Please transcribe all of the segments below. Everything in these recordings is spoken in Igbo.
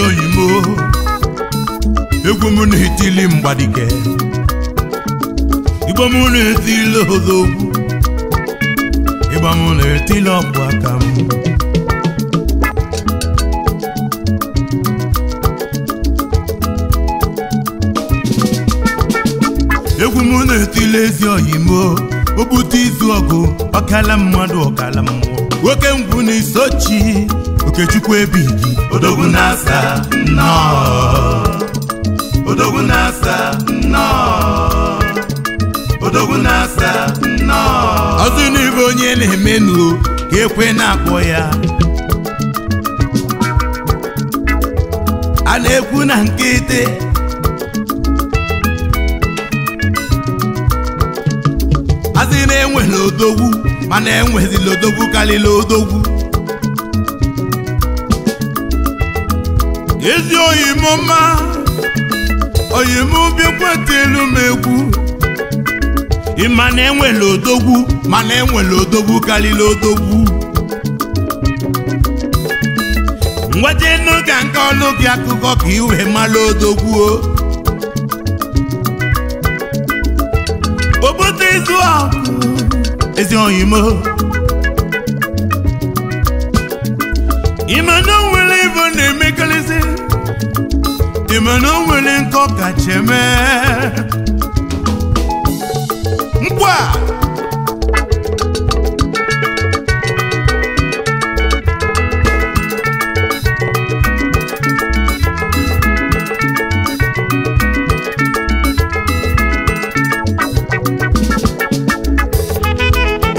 oyimo egwu m na-etili mgbadike igbo m na-etili odogwu igbo m na-etili ọkpụ aka m egwu m na-etili ezi oyimo obute izu ọgụ ọkala mmadụ ọkala mmụọ nwoke ngwu na isochi Okechukwu ebigi odogwu na-asa odogwu na-asa odogwu na-asa ọzọ n'ibe onye na-emenu ka ekwe na-akpọ ya a na-ekwu na nkịtị azị na-enwela odogwu mana enwezila odogwu karịrị odogwu ezi oyimo ma oyimo bịakwatelu m egwu ịma na enwela odogwu mana enwela odogwu karịrị odogwu ngwaje n'oge nke ọlụ gị akụkọ ka iwe mara odogwu obodo izu ọkụ ezi oyimo ịma na onwere ibo na-emekarịsị ịma na onwere nkọ kacha eme nkwa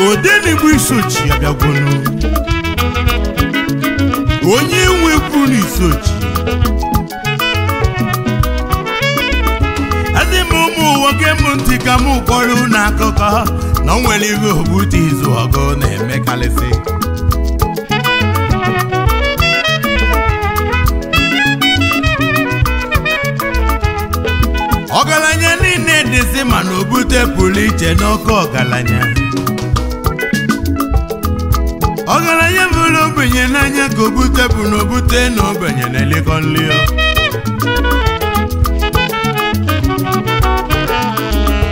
Odenigbo Isochi abịagwonu onye nwekwu n'Isochi adị m ụmụ nwoke m ntị ka m kọrọ n'akụkọ na o nwere ihe ogbute izu ọgụ na-emekarịsị ọgaranya niile dịsị mana obute pụrụ iche n'ọkụ ọgaranya ọgaranya bụrụ ogbenye n'anya ka obute bụ na obute na ogbenye na-elekọ nri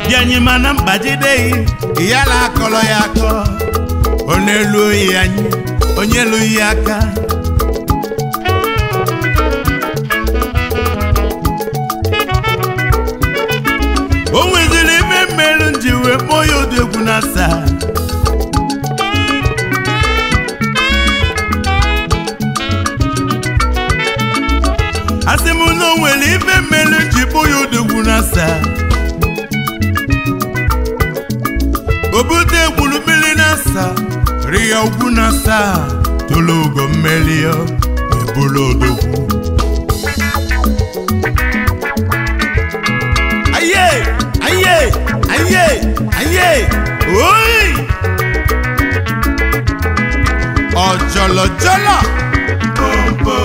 bịanyị mana mkpajideghị ya la akọrọ ya akọ onye elu oyi anyị onye elu ihe aka o nweziri ime mmerụ nji wee kpọọ ya odogwu na-asa asị m na o nwere ife mmerụ nji kpọọ ya odogwu na-asa obute gburu mmiri na-asa ri ya ugwu na-asa tolo ugo mmeri ya ebulu odogwu aye oyi ọjọlọjọlọ pompo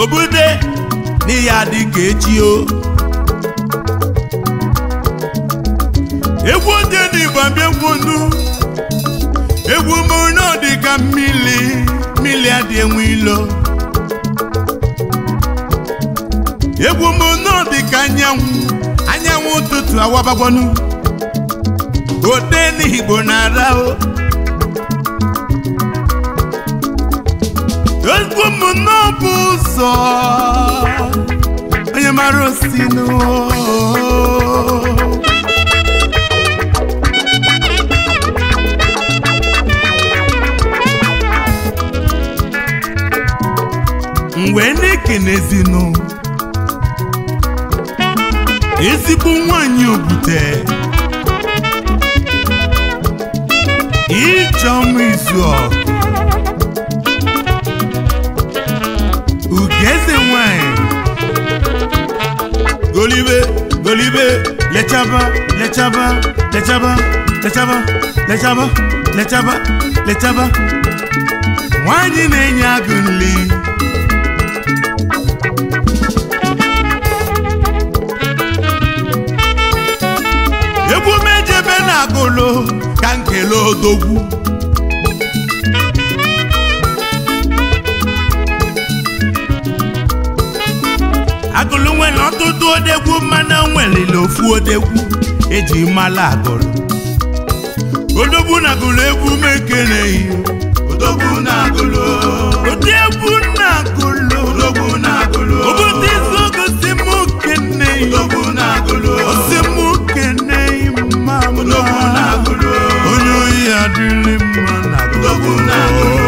obude n'ihe adị ka echi o egwu ndị n'Igbo abịagwu nnu egwu m na dị ka mmiri adị enwe ilo egwu m na dị ka anyanwụ ụtụtụ awabagwanu ode n'Igbo na-ara o egwu m n'ọbụ ụzọ onye mara osinu mgbe ndị kenezinu ezigbo nwanyị obute Ijeọma Izuọgụ Ugeze nwanyị golibe lechaba nwanyị na-enye agụ nli na-agụlụ ka nkele odogwu agụlụ nwere ọtụtụ odegwu mana nwelile ofu odegwu eji mala agụlụ odogwu na agụlụ egwu mekene ihe odogwu na agụlụ odegwu na agụlụ odogwu na agụlụ obodo izu ogosi m kene odogwu na agụlụ osi m kene mma odogwu na agụlụ onye oyi adịrị mma na odogwu na agụlụ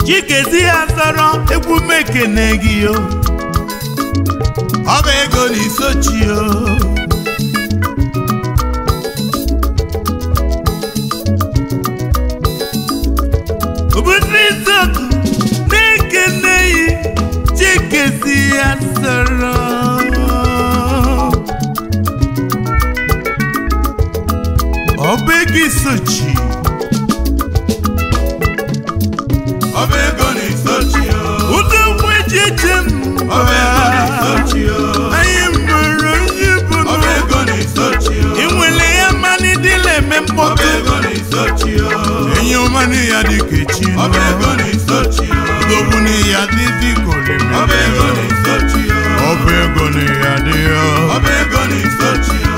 Chikezi azọrọ egwu mekene gị yo ọ bụ ego na isochi yo obodo izoku na-ekene yi Chikezi azọrọ ọ bụ ego isochi Obego ni sochio Udo mwejeje Obego ni sochio Aye maro yibuno Obego ni sochio Inwele ya mani dile mempoto Obego ni sochio Enyo mani ya dikechino Obego ni sochio Udo ni ya didi kolime Obego ni sochio Obego ni ya dio Obego ni sochio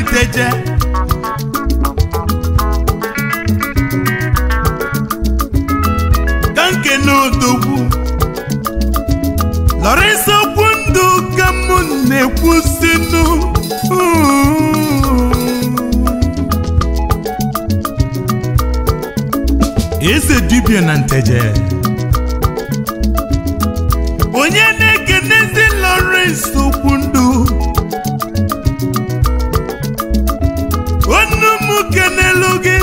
Nteje kanke n'odogwu Lawrence Okwundu ka mụ na-ekwusinu eze dibịa na Nteje onye na-ekenezi Lawrence Okwundu Keneloge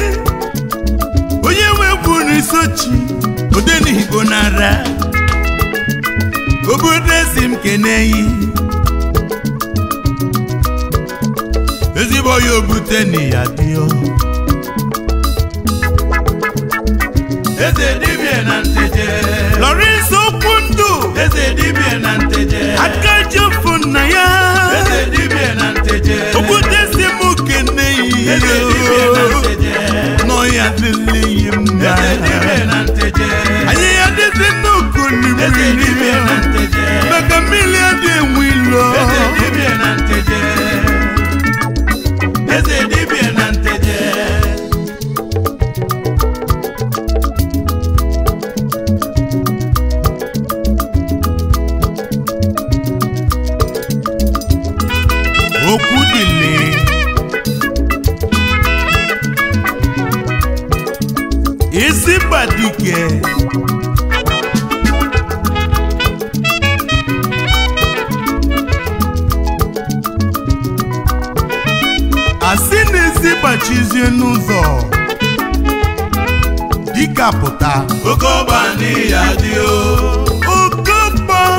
onye webu n'isochi odeni Igbo nara obodo ezi m keneyi ezigbo ya obute ni ya dio eze dibịa na Nteje Lawrence Okwundu eze dibịa na Nteje akajofu na ya eze dibịa na Nteje obodo ezi m keneyi no ya dili mba anyị ya dịzi nnukwu n'ime maka mmiri adị enwilo eze dibịa na Nteje okwu dịle isi badike asị na-esi bachizie n'ụzọ dịka pụta okoba n'iya dị o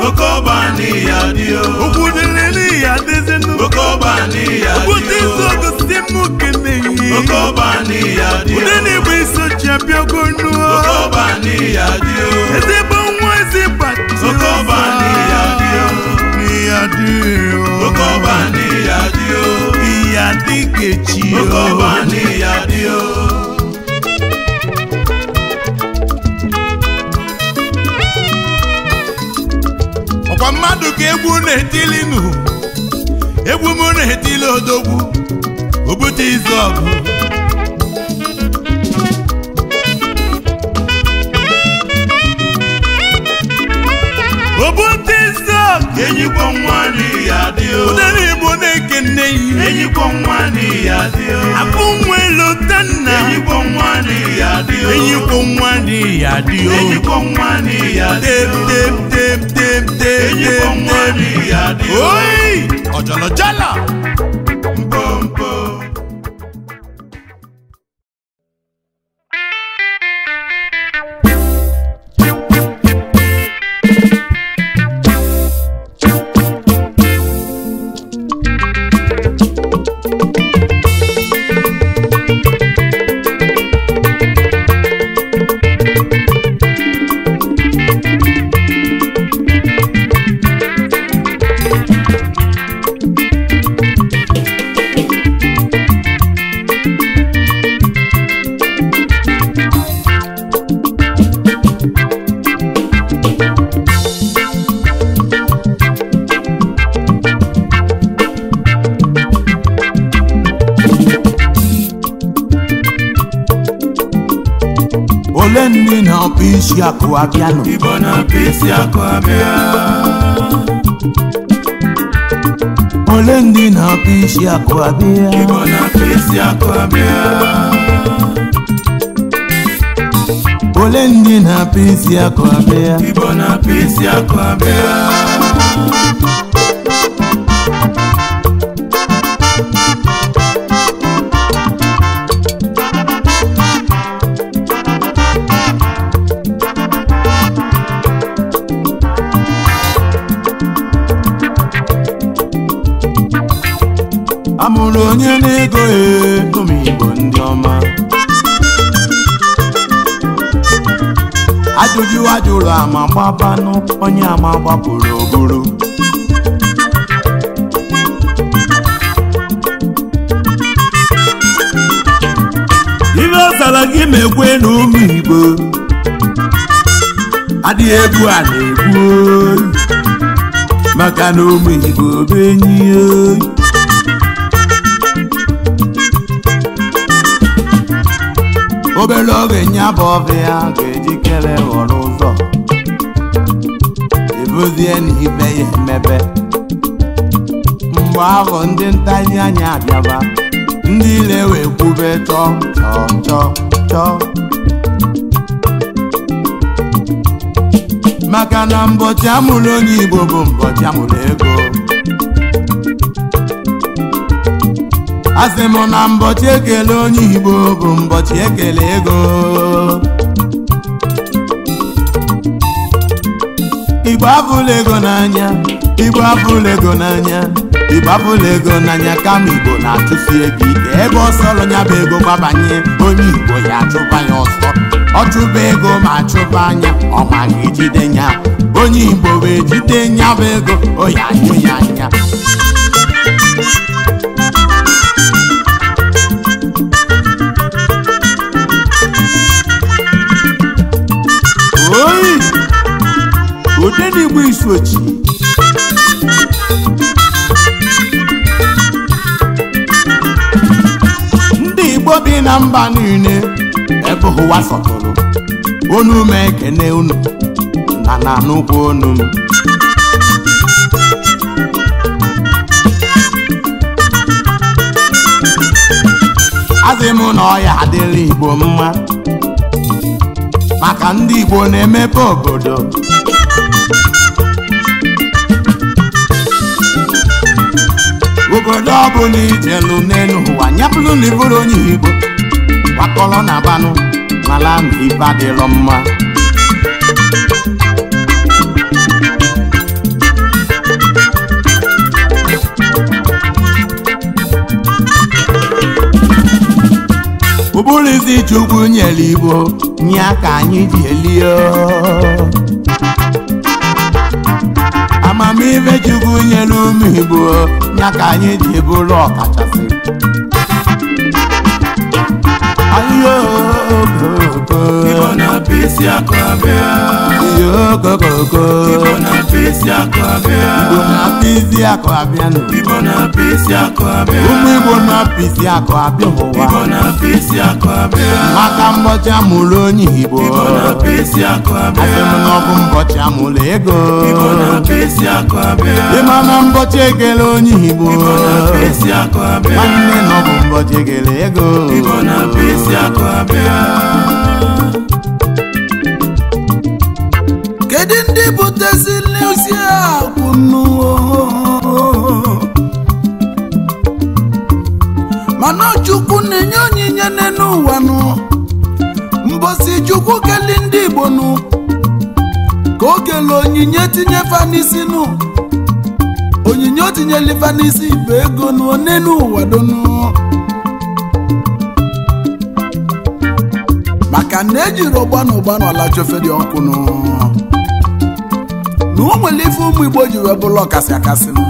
okoba n'iya dị o okwu dịle n'iya dịzi n'ụzọ okoba n'iya dị o okwute izu ogosi mụ keneyi okoba n'iya dị o ude na-egbe isochi abịago nuo okoba n'iya dị o ezigbo nwa ezi bachi okoba n'iya dị o n'iya dị o okoba n'iya dị o iya dị kechi o okoba n'iya dị o ọkwa mmadụ ka egwu na-etili nụ egwu m na-etili odogwu obute izu ọgụ obute izu ọgụ enyikwa nwa enyi kwa nwanne ya dio abụ nwelo tanna enyi kwa nwanne ya dio enyi kwa nwanne ya dio enyi kwa nwanne ya dio enyi kwa nwanne ya dio oi ojolo jala mpompo Olendi na pisi yako abiano ibona pisi yako abia Olendi na pisi yako abia ibona pisi yako abia Olendi na pisi yako abia ibona pisi yako abia Amụrụ onye na-ego ụmụ Igbo ndị ọma ajụjụ ajụrụ ama gbabanụ onye ama gbapụrụ oburu ibe ọsara gị mekwe na ụmụ Igbo adịghị egwu a na-egwu maka na ụmụ Igbo bụ enyi obere oge nyabụ ọbịa ga-ejikere ghọrọ ụzọ ebuzie na ibe ya emebe mgbe ahụ ndị ntazi anya abịaba ndị ile wee kwube chọọ maka na mbọchị amụrụ onye Igbo bụ mbọchị amụrụ ego asị m na mbọchị ekele onye Igbo bụ mbọchị ekele ego Igbo abụla ego n'anya Igbo abụla ego n'anya Igbo abụla ego n'anya kama Igbo na-achụsi ego ike ebe ọsọrọ ya bụ ego gbabanye onye Igbo ya achụba ya ọsọ ọ chụba ego ma chụba anya ọ maghị jide ya onye Igbo wee jide ya bụ ego o ya anyụ ya anya oyi Odenigbo Isochi ndị Igbo bi na mba niile ebe ụwa sọtụrụ onu m ekene unu na nnukwu onu m azị m na ọya adịrị Igbo mma maka ndị Igbo na-emepe obodo obodo ọbụla ijelu n'elu ụwa nyapụrụ na iburu onye Igbo gbakọrọ na banụ mala na ibe adịrọ mma ụbụrụzi Chukwu nyere Igbo nye ka anyị ji elio amamihe Chukwu nyere ụmụ Igbo nye ka anyị ji bụrụ ọkachasị ayo ibona pisi yako abia okokoko Igbo na-apịsị akụ abịa Igbo na-apịsị akụ abịa nụ Igbo na-apịsị akụ abịa ụmụ Igbo na-apịsị akụ abịa ụwa Igbo na-apịsị akụ abịa maka mbọchị amụrụ onye Igbo Igbo na-apịsị akụ abịa asị m na ọ bụ mbọchị amụrụ ego Igbo na-apịsị akụ abịa ịma na mbọchị ekele onye Igbo Igbo na-apịsị akụ abịa nwanne na ọ bụ mbọchị ekele ego Igbo na-apịsị akụ abịa kedu ndị butezili ozi akwụnụ mana Chukwu na-enye onyinye n'ụwa nụ mbosi Chukwu keli ndị Igbo nụ ka o kele onyinye tinyefa n'isi nụ onyinye o tinyelifa n'isi bụ ego nụ n'enu ụwa donu maka na ejiri ụgbanụ ala chofe dị ọkụ nụ na o nwere ife ụmụ Igbo ji wee bụrụ ọkasị akasị nụ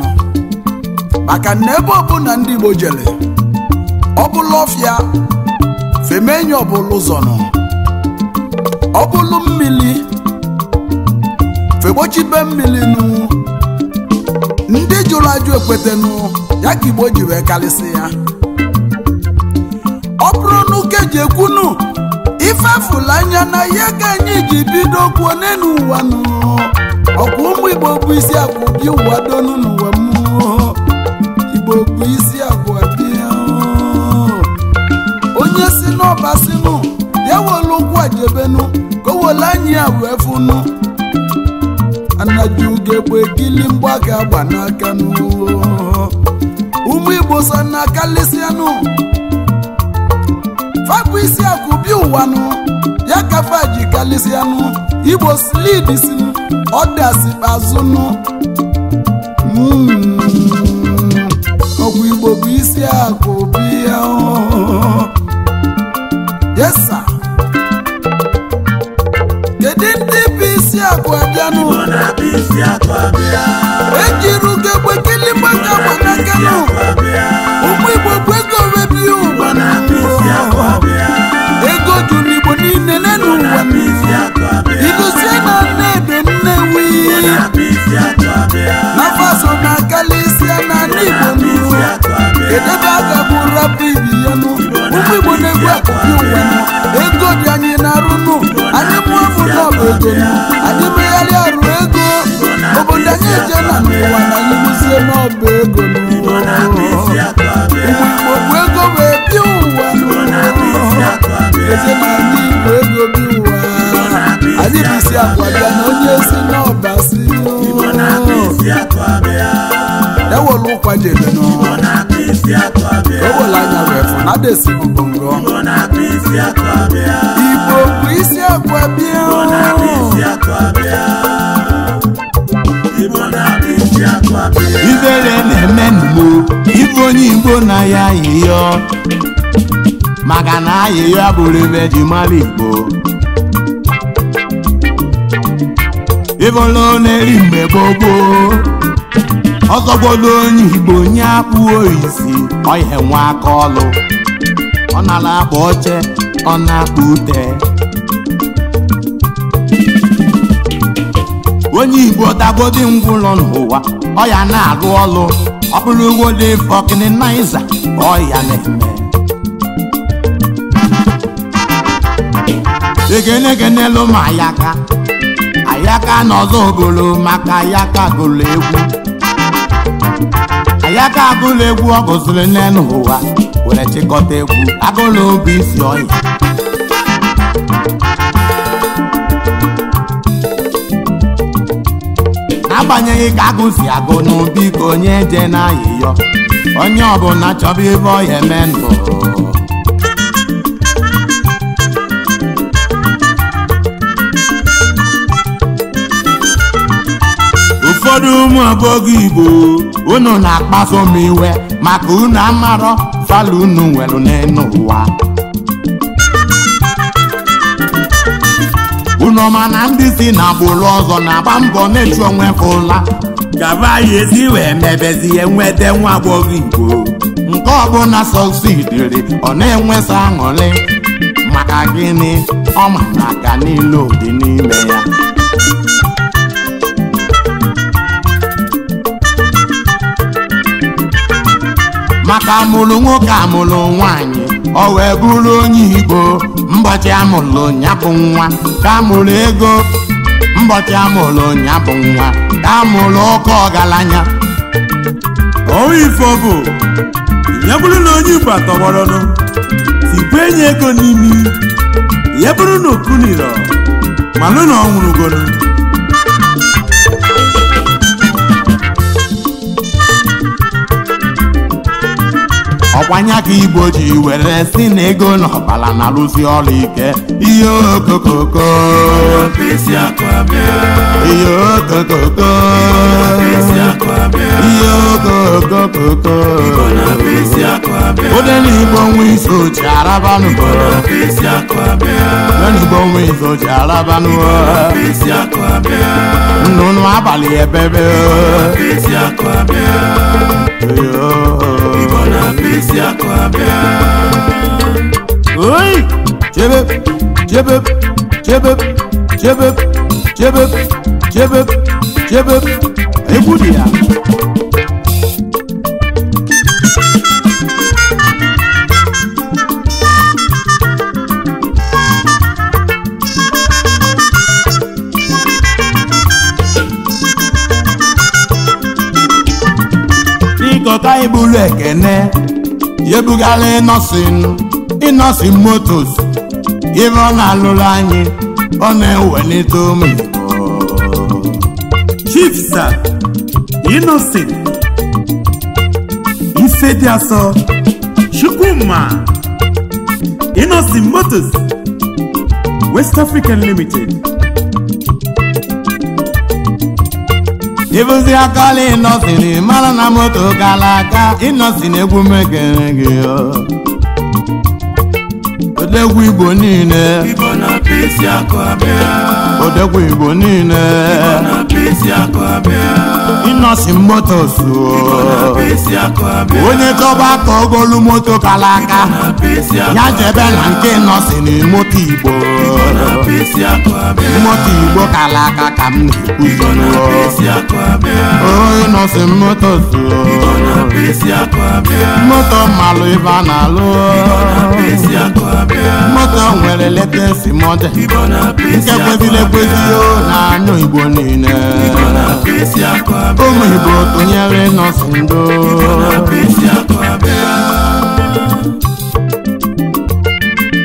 maka na ebe ọbụla ndị Igbo jere ọbụla ọfịa femenye ọbụla ụzọ nụ ọbụlụ mmiri fegbochibe mmiri nụ ndị jụrụ ajụ ekwete nụ ya ka Igbo ji wee karịsị ya ọ bụrụ n'ụka eji ekwu nụ ifefula anya na ya ka anyị ji bido kwuo n'elu ụwa nụ ọkwa ụmụ Igbo bụ isi akụ bi ụwa donu n'ụwa mmụọ Igbo bụ isi akụ bịa onye si n'ọba sinụ ya welu ụkwụ ajebenu ka o wele anyị ya wee fụnụ anaji ugegbe ekili mgba ga-agba n'aka nụ ụmụ Igbo so na kalịsịanụ fabụ isi akụ bi ụwa nụ ya ka faji kalịsịanụ Igbo slid si ọdasi azụnụ ọgwụ Igbo bụ isi akụ bịa yesa kedu ndị bụ isi akụ abịanụ ejiri ugegbe kilimgba ka gbanaka ụmụ Igbo bụ ego webi ụwa ego juru Igbo niile n'elu ụwa iluzie na Nnedo Nnewi n'afọ na kalisia na Igbo edebe aga bụ rapụ ibi ya nụ ụmụ Igbo na-egwu akụkụ ụwa ego dị anyị na-arụnụ anyị mụọ bụ n'ọbụ ego anyị megharị arụ ego obodo anyị eje na n'ụwa na anyị lụzie n'ọbụ ego ụmụ Igbo bụ ego wee bịa ụwa eze na anyị Igbo ego bi ụwa anyị bụ isi akwa bịa na onye si n'ọba si ewelu ụkwa jebe owele anya wee fụ na desi mbongo Igbo bụ isi akwa bịa ibere na-eme n'Igbo ife onye Igbo na ya ayịyọ maka na ayịyọ abụrụ ebe ji mara Igbo ịbụrụ na-eri mgbe gbogbo ọzọgbodo onye Igbo nye akpụo isi ọhịa nwa aka ọlụ ọ nara akpa oche ọ na-akpa ute onye Igbo dagodi ngwụlọ n'ụwa ọ ya na-arụ ọlụ ọ bụrụ ugwode fọkịnịnaiza ọ ya na-eme egenegenelu ma ayaka n'ọzọ ogolo maka ayaka gụrụ egwu ayaka agụrụ egwu ọ gụziri n'elu ụwa were chịkọta egwu agụrụ obi isi ọya n'agbanyeghị ka agụ si agụ n'obi ka onye je n'ayịyọ onye ọbụla chọba ebe ọya eme ndụ ụfọdụ ụmụ agbọghọ Igbo unu na-akpaso m iwe maka unu amarọ fala unu nwere n'elu ụwa unu ma na ndị si na agbụrụ ọzọ na-agba mbọ na-echu onwe fụla gaba ya ezi wee mebezie nweta nwa agbọghọ Igbo nke ọbụla sọsidiri ọ na-enwesa aṅụrị maka gịnị ọ ma na aka niile dị n'ime ya maka amụlụ nwoke amụlụ nwanyị o wee bụrụ onye Igbo mbọchị amụlụ ya bụ nwa ka amụlụ ego mbọchị amụlụ ya bụ nwa ka amụlụ ọkụ ọgaranya ọwụ ife ọ bụ ya bụrụ na onye Igbo atọgbọrọnụ tikwe enye ego n'imi ya bụrụ na okuniro malụ na ọ nwụrụgonu ọkwanya ka Igbo ji were si na ego na ọbala na-arụzi ọrụ ike ihe okokoko ihe okokoko ihe okokoko ode n'Igbo nwe iso ji arabanụ n'Igbo nwe iso ji arabanụ nnụnụ abalị ebebe oi chebe chebe chebe chebe chebe chebe chebe egwu dị ya ka ibulu ekene yebugala ịnọsin motos ife ọ na-alụrụ anyị ọ na-ewelite ụmụ Igbo Chief Sir Innocent Ifediaso Chukwuma Innocent Motors West African Limited ibuzi akala ịnọsin mara na moto kala aka ịnọsin egwu mekere gị odegwu Igbo niile odegwu Igbo niile ịnọsin motos onye chọba aka ogolu moto kala aka ya jebe na nke ịnọsin moto Igbo moto Igbo kala aka ka m na-ekwuzi ịnọsin motos moto mmalụ ibe a na-alụ moto nwere letensi model nke kweziri ekwezi na anụ Igbo niile ụmụ Igbo tụnyere nọọsụ ndo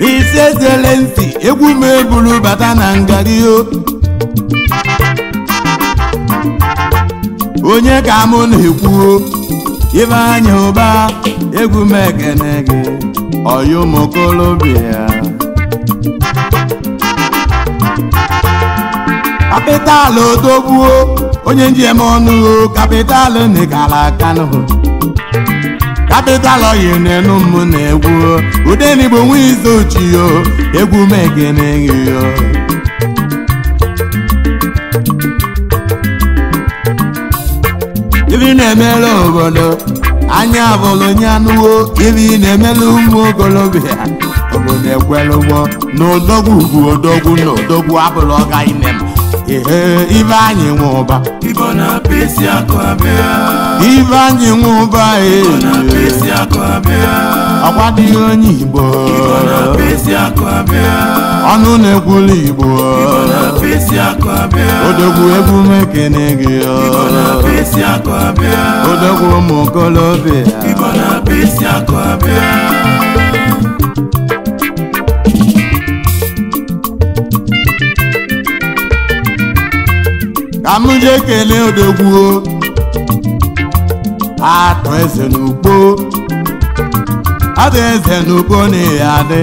isi ezele ntị egwu m ebulu bata na ngari onye ka mụ na-ekwu ibe anya ụba egwu m ekene gị ọyụmokolobịa kapitalụ odogbuo onye njem ọnụ kapitalụ n'ikala kanụ kapitalụ oyi n'enu mmụ na-egwu ude n'Igbo nwe izu ochiyo egwu m ekene gị ibi na-emere obodo anya abụlụ nye anụwo ibi na-emere ụmụ okolobịa obodo ekwelụgbo na odogwu bụ odogwu na odogwu abụlụ ọga inem ihe ibe anyị nwe ụba ibe anyị nwe ụba ọkwa dịghị onye Igbo ọnụ na-ekwulu Igbo odogwu egwu m ekene gị odogwu ụmụ okolobịa ka m jee kelee odogwu atụ eze n'ugbo adị eze n'ugbo na ya adị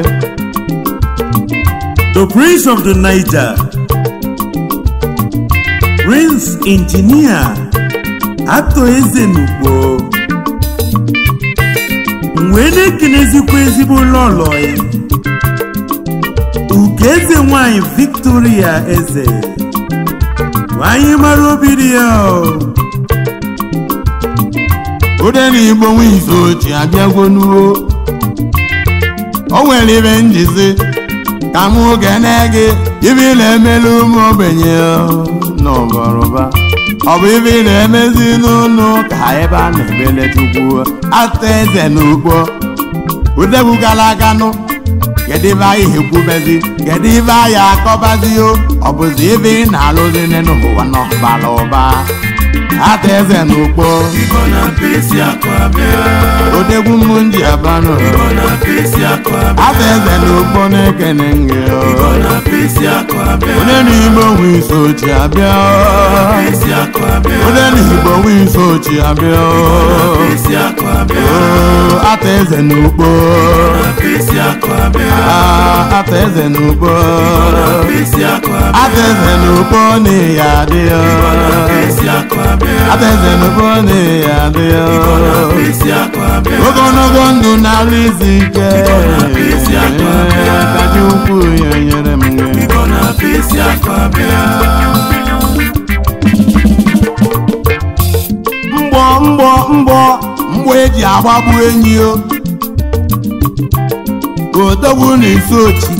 the Prince of the Niger Prince Engineer atụ eze n'ugbo wee na-ekenezikwa ezigbo lọlọ ya Ugeze nwanyị Victoria Eze nwanyị mara obi dị ya ode n'Igbo nwe izu ochi abịagwo n'uo o nwere ibe njizi ka m gene gị ibe na-emelu ụmụ ogbenye n'ọbọrọba ọ bụ ibe ị na-emezi n'ụlọ ka ebe a na-ebele Chukwu ata eze n'ugbo odegwu gara aganụ kedu ibe anyị ekwubezi kedu ibe anyị akọbazi o ọ bụzi ibe ị na-alụzi n'ụwa n'ọbara ụba ata eze n'ugbo odegwu m ndị abanụ ata eze n'ugbo na-ekene nge onye n'igbo nwe iso chi abịa onye n'igbo nwe iso chi abịa ata eze n'ugbo ata eze n'ugbo ata eze n'ugbo na ya adị ata eze n'ugbo na ya adị ogologo ndụ na-alụ izu ike kaji ukwu ya nyere m mgbọ eji agbagbu enyi o odogwu na isochi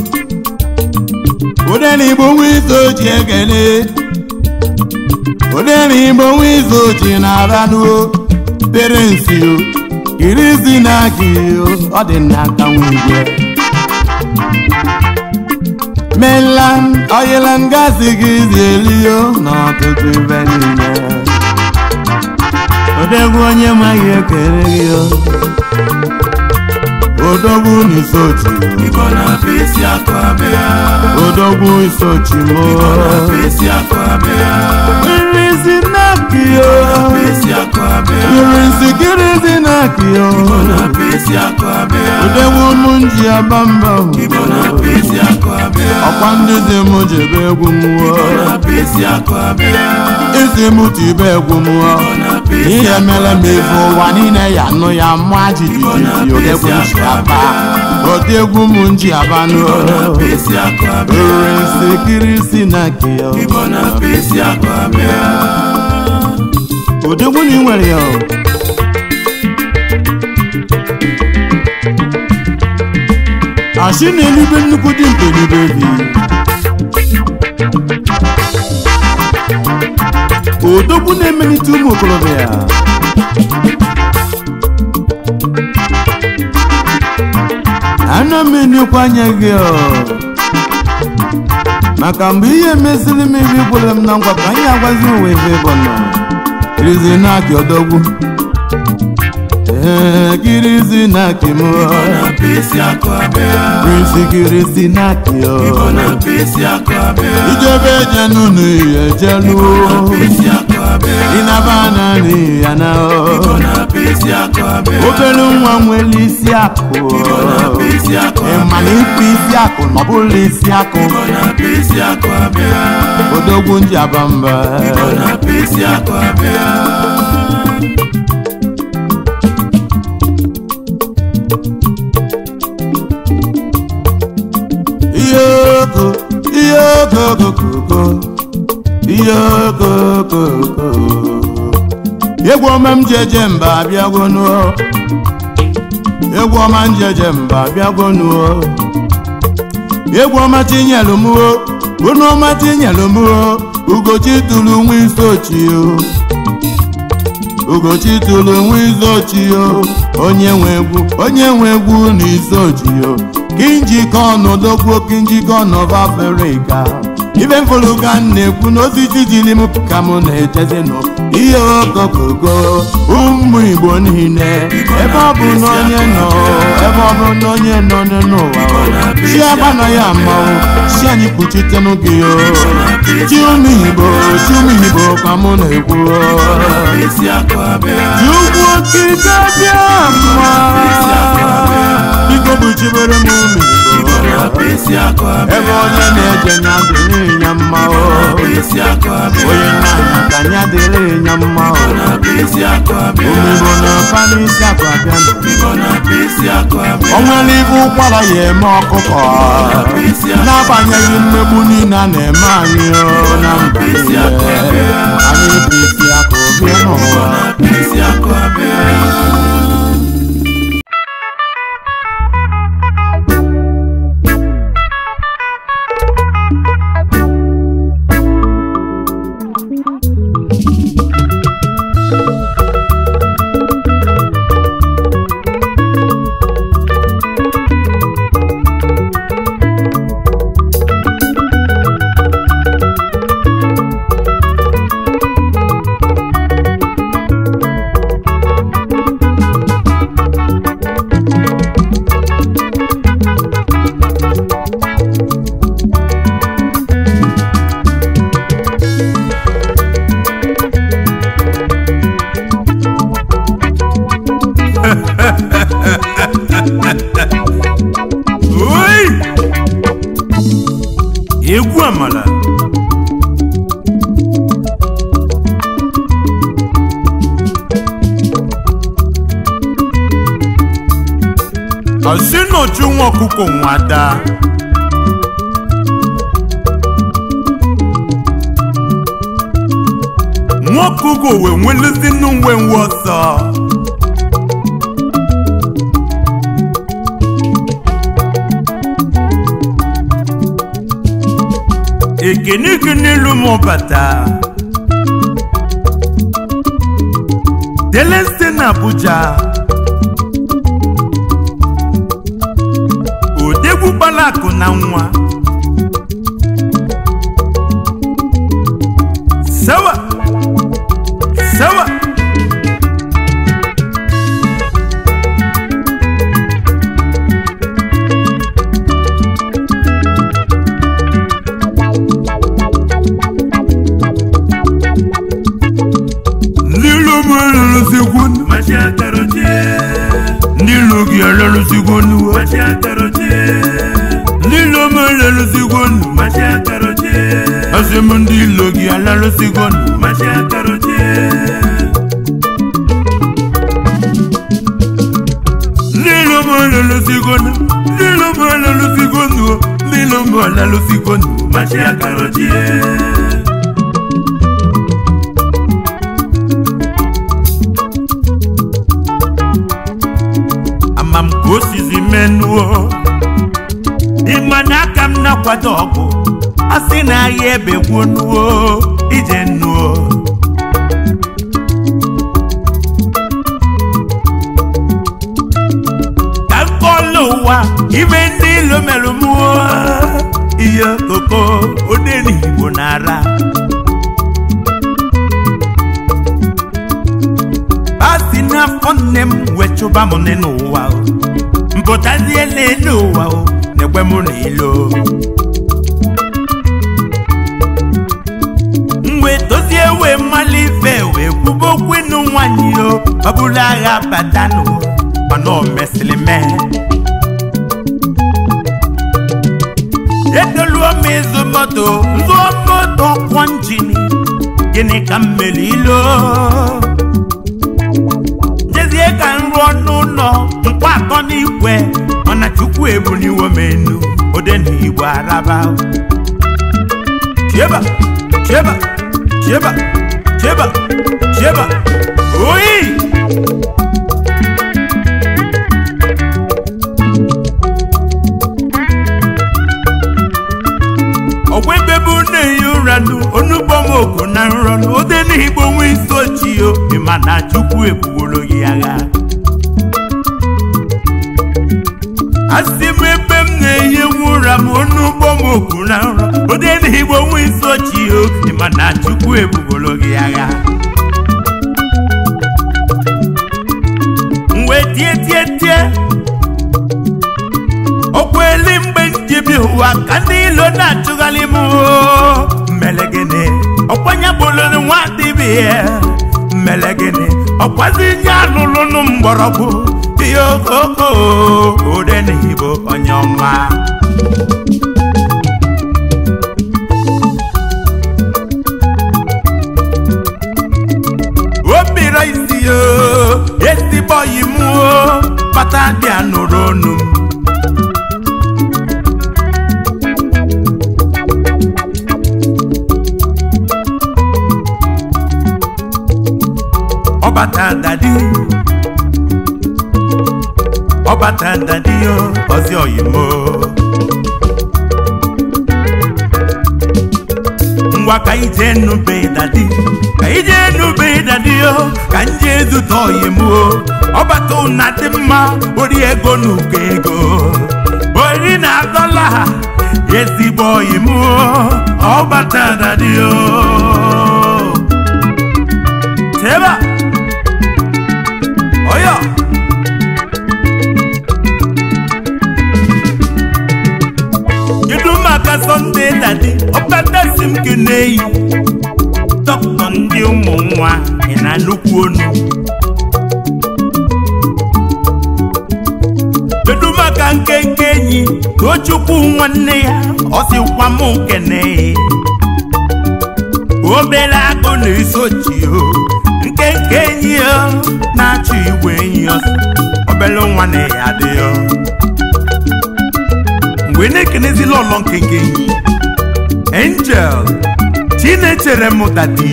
ode na igbo nwe isochi ekele ode na igbo nwe isochi na-aranụ tere nsi o irizi na gị ọ dị n'aka nwigwe mainland oil and gas gị zielio n'ọtụtụ ibe niile odegwu onye maghị ekele gị o odogwu n'isochi odogwu isochi mo irizi n'aki o irizi kirizi n'aki o odegwu m nji abamba ọkwa ndị dị m jebe egwu m isi m tibe egwu m ihe mere m efu ụwa niile ya nụ ya mma jijiji odegwu nji aba odegwu m nji abanụ irizi kirisi n'aki o odegwu na ị nwere ya asị na-elibe nnukwu dị mpelibe bi odogwu na-emelite ụmụ okorobịa ana m enyekwa anya gị maka mgbe ihe mesịrị m ebe gwere m na ngwa ka anyị agwazi onwe ebe bụ nọ irizi n'aki odogwu kirizi n'aki m kirisi n'aki ijebe jenu n'ihe jelu ịnaba na n'ihe na obere nwa nwere isi akụ ịmana ikpe isi akụ na ọbụla isi akụ odogwu nji abamba egwu ọma m jeje mba abịagonu egwu ọma m jeje mba abịagonu egwu ọma tinyelu m unu ọma tinyelu m ugochi tụrụ nwa isochi ugochi tụrụ nwa isochi onye nwe egwu na isochi kinjikọ ọnọdụ kinjikọ ọnọdụ Afrịka ibe mfụrụ ka m na-ekwu n'osisi jiri m ka m na-echezinụ ihe okokogo ụmụ Igbo niile ebe ọ bụ na onye nọ n'ụwa chi agbanọ ya mmanwụ chi anyị kpuchitenụ gị chi ụmụ Igbo ka m na-ekwu ji ugwu okike bịa mma biko buchibere m ụmụ Igbo ebe onye na-eje nya dịrị ya mma onye na-anya ka nya dịrị ya mma Igbo na-afa n'isi akụ abịa o nwere ibe ụkwara ya eme ọkụkọ n'agbanyeghị mmegbu niile a na-eme anyị na mba niile anyị bụ isi akụ bịa n'ụwa Oi! Egwu amala. Asị n'ochu nwa ọkụkọ nwada. Nwa ọkụkọ wee nwelezi n'uwe nwe ọsọ. Ekene n'elu m bata. Deleste na Abuja. Odegwu balakụ na nwa. Sawa. Sawa. Ndilo gi alalo sigonu macha karotie. Ndilo malalo sigonu macha karotie. Asemu ndilo gi alalo sigonu macha karotie. Ndilo malalo sigonu, ndilo malalo sigonu, ndilo malalo sigonu macha karotie. Osizi menuo Imanaka mna kwa dogo Asina yebe wonuo Ije nuo Kankolowa Iwe ndilo melumuo Iyo koko Odeni bonara Asina fonem Wechoba moneno wao Mpotazi elelo wao Nekwe monilo Mwe tozi ewe malife we Kubo kwenu wanyo Babula batano Mano mesilime Yedoluwa mezo moto Nzo moto kwanjini Gini kamelilo Jezie kanruonu no Mkwako niwe Ona chukwu ebu niwe menu Odeni ibu araba Cheba Cheba Cheba Cheba Cheba Oi Owebebu ne yuranu Onubomoku na nronu Odeni ibu wisochiyo Imana chukwu ebu ologi aga Asimebe mneye wuram Onubomoku na nronu Odeni ibu wisochiyo Imana chukwu ebu ologi aga Mwe tie Okweli mbe njibi huwa Kandilo na chugalimu Melegene Okwanya boloni wadibiye Melegene Okwazi nyanulunu mborogu Iyo koko Odeni hibo onyoma Obira isi yo Esi boyi muo Pata dia nuronu Obata dadi yo Ozi oyimo Mwa kaije nube dadi yo Kanje zuto oyimo Obata unadima Ori ego nuke ego Ori na dola Yesi boyimo Obata dadi yo Cheba Oyo Yedumaka Sunday daddy Opata simkenei Dokto ndi umunwa Ina nuku onu maka nkenke enyi Tochukwu nwanne ya ọ sịkwa m nkene obere agụ na-esochi nkenke enyi ya na-achọ igwe enyi ọsọ obere nwanne ya dị ya mgbe na-ekenezila ọlọ nkenke enyi Angel Chinechere mụtadi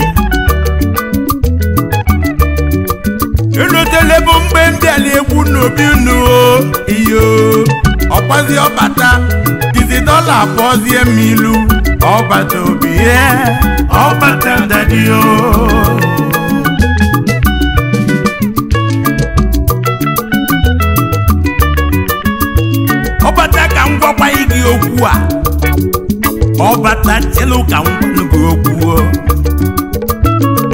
enotele bụ mgbe mbịali egwu n'obi unu iyo ọkwazi ọbata $10 abụọzie m ilu ọbata obi ọbata dadi ọbata ka m gwakwaghị gị okwu a ọbata chelu ka m gwanụ gị okwu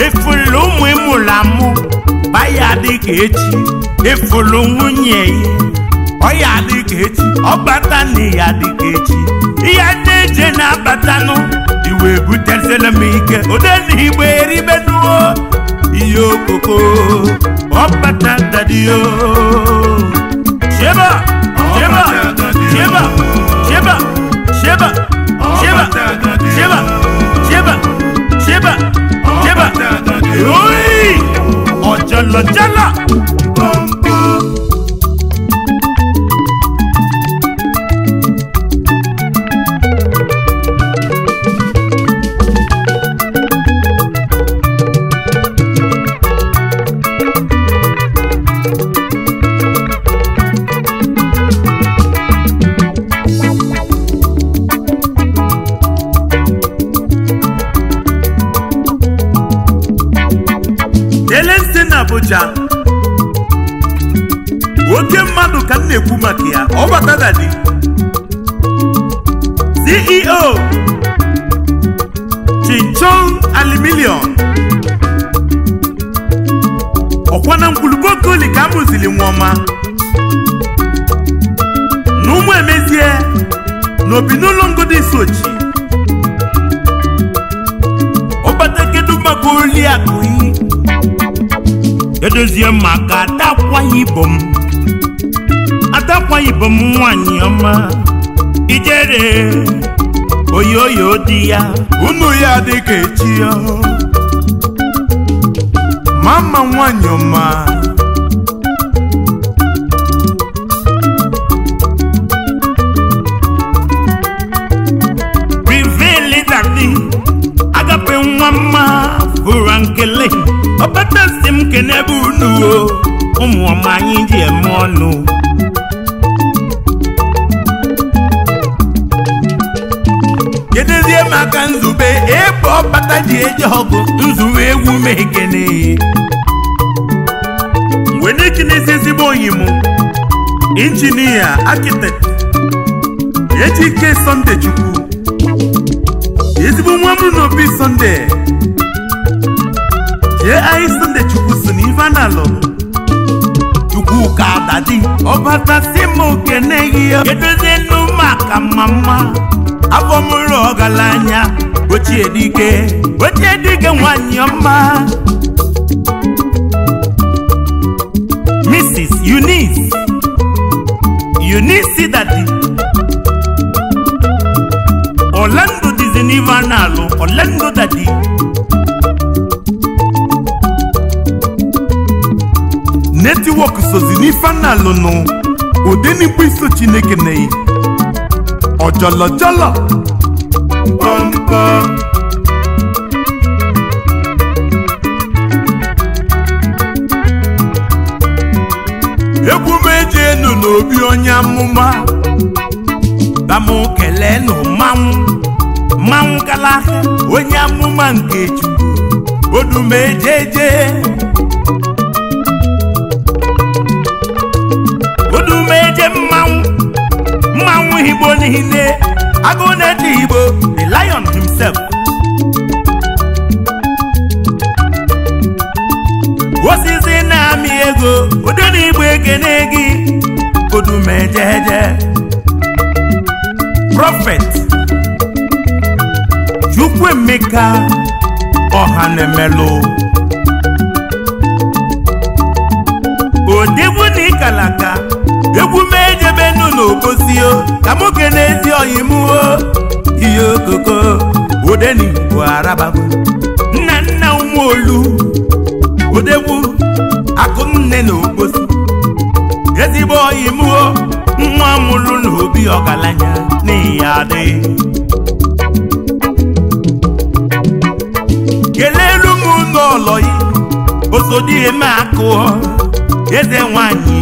efulu ụmụ ịmụrụ amụ baya dịka echi efulu nwunye ọya dịka echi ọbata na ya dịka echi ihe na-eje na-abatanụ iwe butesịrị m ike odena igbe eribenuo ihe okoko ọbata dadio sheba sheba sheba sheba sheba sheba sheba sheba sheba sheba oi ojala jala Abuja oke mmadụ ka m na-ekwu maka ya ọbata dadi CEO Chinchon Aluminium ọkwana nkwulubokoli ka amụzili nwaọma na ụmụ emezie n'obi n'ụlọ ngodi Sochi ọbata kedu maka oli akụyi edozie maka adakwa ibom nwanyị ọma ijere oyoyo di ya unu ya dịka echi ya mama nwanyị ọma riveli dadi agape nwa mma fụra nkele ọbata si m kenebe unu ụmụ ọma anyị ji eme ọnụ kedezie maka nzube ebe ọbata ji eje ọgụ nzube egwu mekene mgbe na-ekinesi ezigbo oyi m injinia architect Ejike Sunday Chukwu ezigbo nwa mrụ n'obi Sunday anyị Sunday Chukwu so n'ife a na-alụ Chukwu ka dadi ọbata si m okene gị edozie nnu maka mma afọ mụrụ ọgaranya ochie dike nwanyị ọma Mrs. Eunice dadi Orlando dizi n'ife a na-alụ Orlando dadi network sozi n'ife na-alụnụ odenigbo iso Chineke na-eyi ọjọlọjọlọ pọmpọ egwu m eji enu n'obi onye amụma damụ kelee nụ mmanwụ gala onye amụma nke Chukwu odumejeje mmanwụ Igbo niile agụ na-eji Igbo the lion himself osisi na-amị ego Odenigbo ekene gị odumejeje Prophet Chukwuemeka Ọhanemelu odegwu na ikalaka egwu mejebenu n'obosio ka mụ kene ezi oyi mụ ihe okoko odeni bụ arabago nna ụmụ olu odegwu akụnne n'obosi ezigbo oyi mụ nwa mụrụ n'obi ọgaranya n'ihi adị kelelu m n'ụlọ yi osodi eme akụ eze nwanyị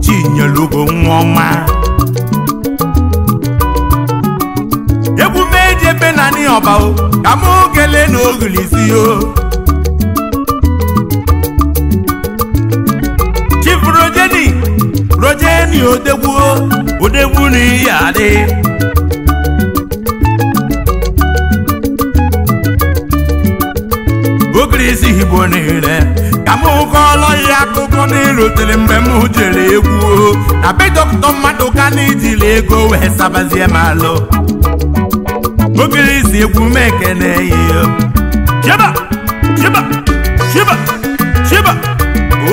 Chinyelugo nwa ọma egwu meji ebe na ni ọba ka mụ kele n'ogilisi Chief Rojeni odegwu n'ihe adị ogilisi Igbo niile ka mụ kọọlọ ya akụkọ n'irutere mgbe m jere egwu na be dọkịta mmadụ ka n'ijiri ego wee sabazie m alụ ogilisi egwu m ekene ya Shiba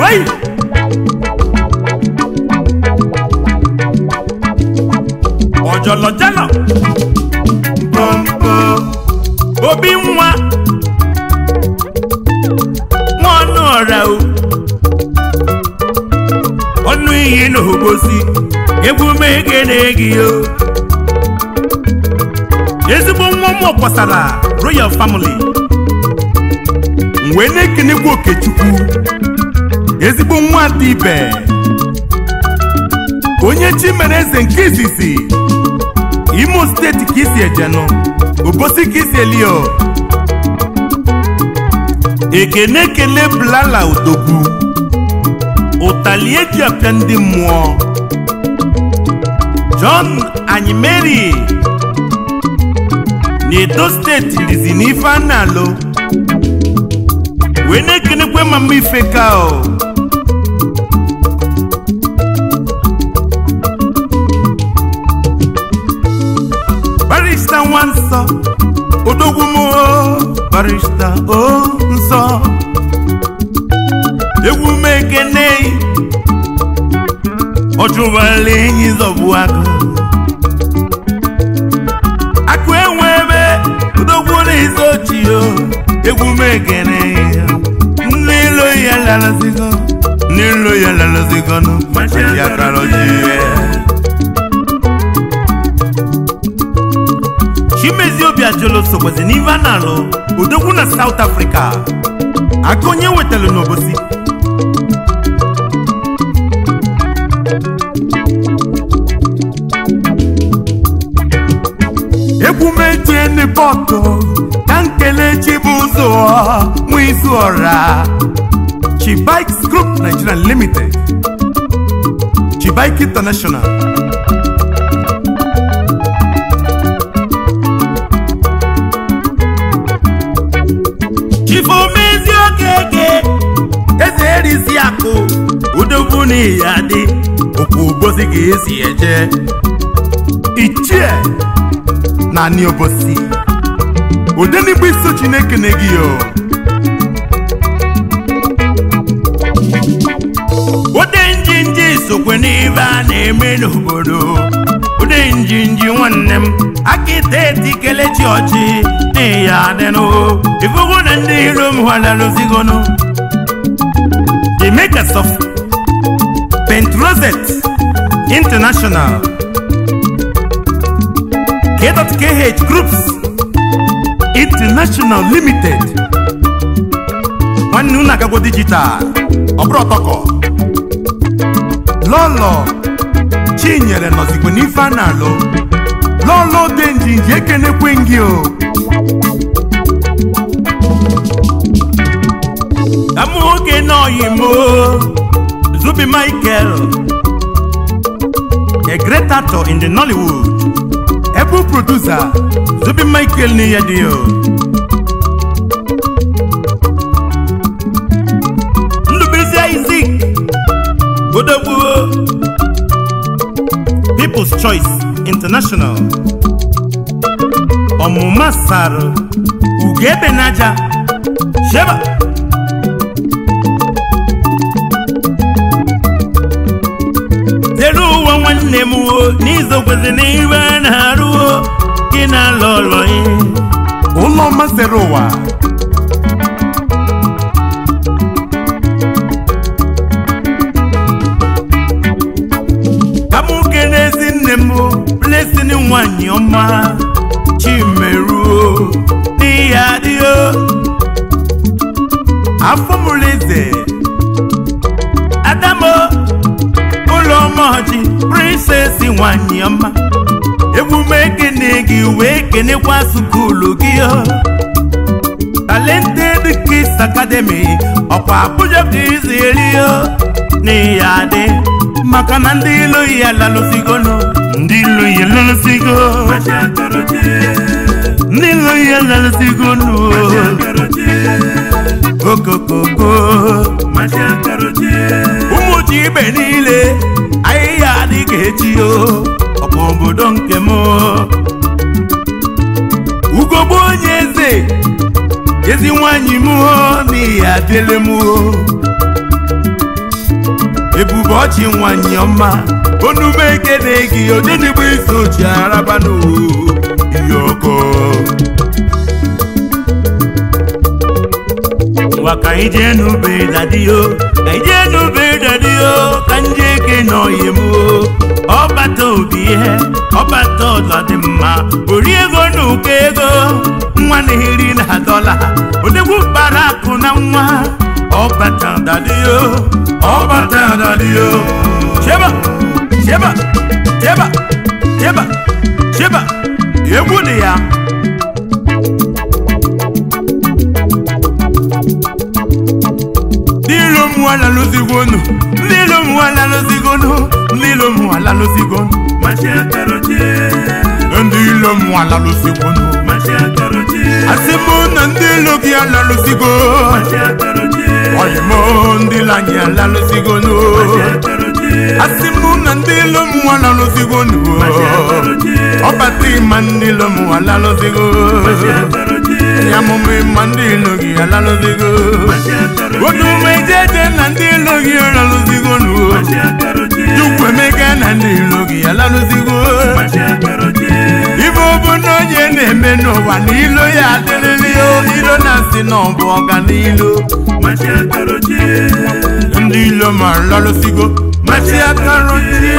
wei ọjọlọjọlọ pompo obi nwa ọnụ ọra ọnụ iyi n'obosi egwu m ekene gị ezigbo nwa m kwasara Royal Family mgbe na-ekenekwa Okechukwu ezigbo nwa dị ibe onye Chimereze nke izizi Imo steeti ka isi ejenụ Obosi ka isi elio ekene blala odogwu ụtali eji apịa ndị mmụọ John Anyimeri n'Edo steeti lizi n'ife analụ wee na-ekenekwe mama Ifeka Barrister Nwansọ odogwu m Barrister nsọ egwu m ekene ọjụwala enyi zọbụ akụ enwe ebe odogwu na-ezo chi egwu m ekene n'ilo ya lalazigo ya karọji Chimezi Obiajolo sokwezi n'ife analụ odogwu na South Africa aka onye wetelu n'obosi egwu metie n'ipọtụ ka nkele Chibuzo nwa izu ọra Chibikes Group Nigeria Limited Chibike International Chifomezi Okeke eze erisi akụ odogwu n'ihi adị okwu Obosi ka esi eje ichie na ani Obosi odenigbo iso Chineke na-egi ode njinji sokwe n'ibe a na-eme n'obodo ode njinji nwanne m akiteti kelechi ọchị n'ihi adịnụ ifugu na ndị iro m hwalalụzigonu the makers of Pent Rosette International K.KH Groups International Limited nwanne unu agago digital ọbụrụ ọtọkọ Lolo Chinyere nọzikwe n'ife a na-alụ Lolo denjinji ekenekwe ngị Amu oge n'oyimo Zubi Michael a great actor in the Nollywood Able producer Zubi Michael Niyadio Ndubisi Isaac Godogwu People's Choice International Ọmụma Saru Ugebe Naja Sheba Zeru nwanne m n'izo kwesịrị n'ibe a na-arụ gị na lọlọ ụlọ masịrị ụwa ka m kenezi nne m Blessing nwanyị ọma Chimeruo n'ihi adịghị afọ mụrụ eze Adamo ụlọ ọmọji Princess nwanyị ọma emume ekene gị wee kenekwa sukulu gị Talented Kids Academy ọkwa Abuja ka izi eri n'ihi adị maka na ndị ilo ya lalụsigonụ ndị ilo ya lalụsigo ndị ilo ya lalụsigonụ okokoko ụmụ ji ibe niile anyị ya adịghị echi ọkwa obodo nke m ugogbo onye eze ezi nwanyị m n'ihi adịle m ebube ọchị nwanyị ọma onume ekene gị odenigbo isi ochi arabanụ ihe ọkọ ngwa ka anyị jee n'ube dadio ka anyị jee n'ube dadio ka nje eke n'oyi m ọbata obi ihe ọbata ọzọ dị mma ori ego na ụkọ ego nwa na-eri na dọla odegwu kpara akụ na nwa ọbata dadio ọbata dadio cheba cheba cheba cheba cheba egwu dị ya Ndilo mwala lozigonu Ndilo mwala lozigonu Ndilo mwala lozigonu Machia karotie Ndilo mwala lozigonu Machia karotie Asimona ndilo kiala lozigonu Machia karotie Oyemo ndila nyala lozigonu Machia karotie Asimona ndilo mwala lozigonu Machia karotie Opati mandilo mwala lozigonu Machia karotie Yamume mandilo kiala lozigonu Machia karotie jeje na ndị logi alaluzigo nu Jukwe mega na ndị logi alaluzigo Ibo bụ n'onye na-eme n'ụwa n'ilo ya adịrịrị ilo na si n'ọbụ ọganilu ndị ilo ma alaluzigo machi akarotie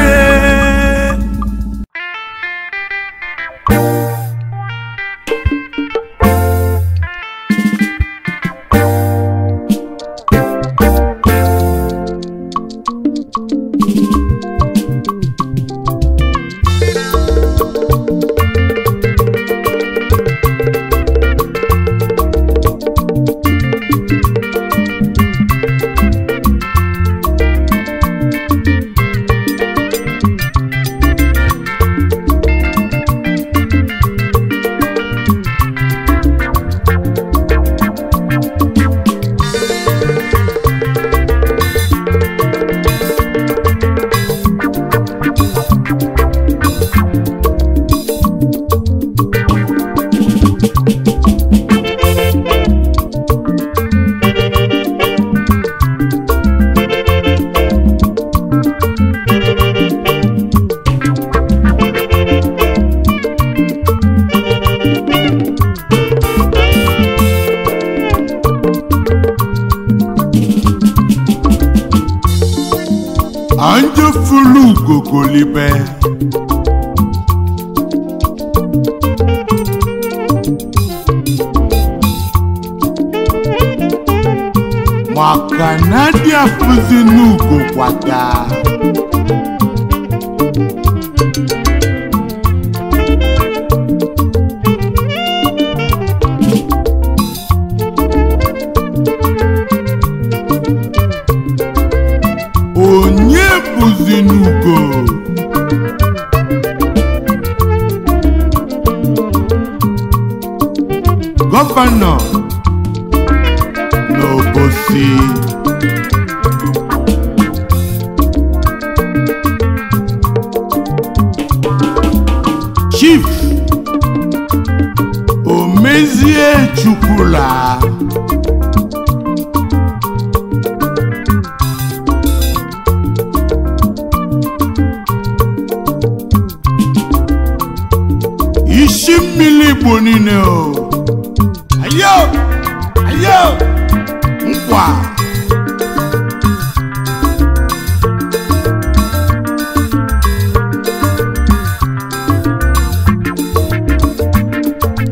Anjo fulu gogolibe Makanadi afuzi nugo kwata Zinugo Governor Nobosi Chief Omezie Chukwula isi mmiri Igbo niile o ayo ayo nkwa